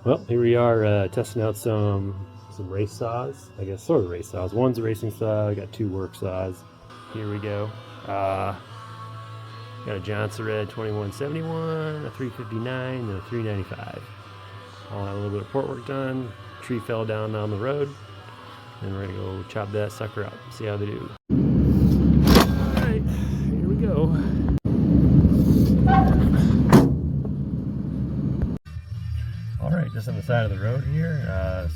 Well, here we are testing out some race saws. I guess sort of race saws. One's a racing saw. I got two work saws. Here we go. Got a Johnson Red 2171, a 359, and a 395. I'll have a little bit of port work done. Tree fell down on the road, and we're gonna go chop that sucker up. See how they do. All right, here we go. Alright, just on the side of the road here,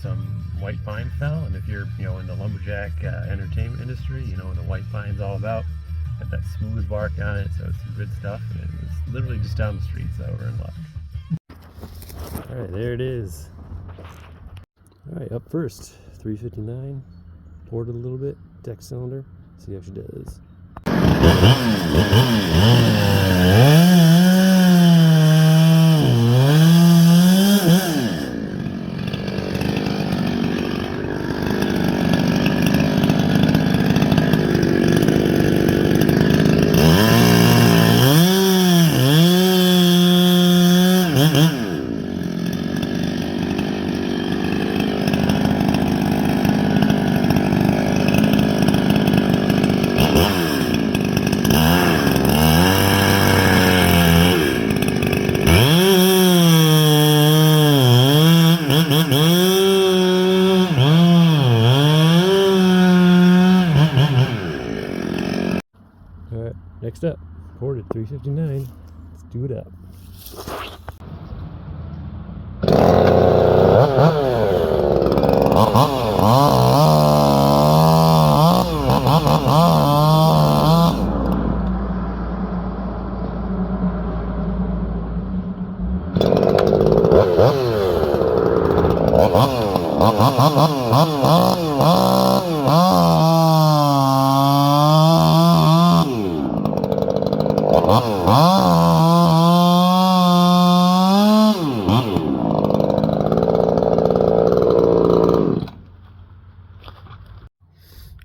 some white pine fell, and if you're, in the lumberjack entertainment industry, you know what the white pine's all about. Got that smooth bark on it, so it's some good stuff, and it's literally just down the street, so we're in luck. Alright, there it is. Alright, up first, 359, poured it a little bit, deck cylinder, see how she does. Alright, next up, poured at 359. Let's do it up.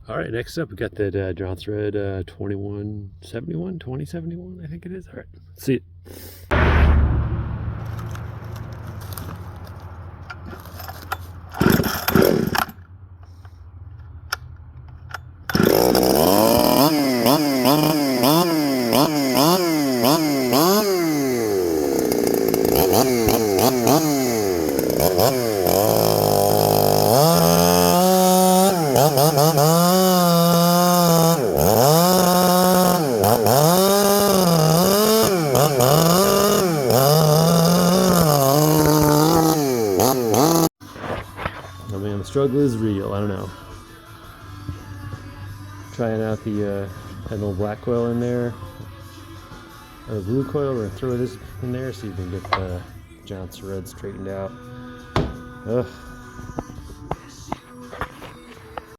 Alright, next up we got that Johnson Red 2071, I think it is. Alright, let's see it. I mean, the struggle is real. I don't know. Trying out the that little black coil in there, or the blue coil. We're gonna throw this in there, see if we can get the Johnson Red straightened out. Ugh.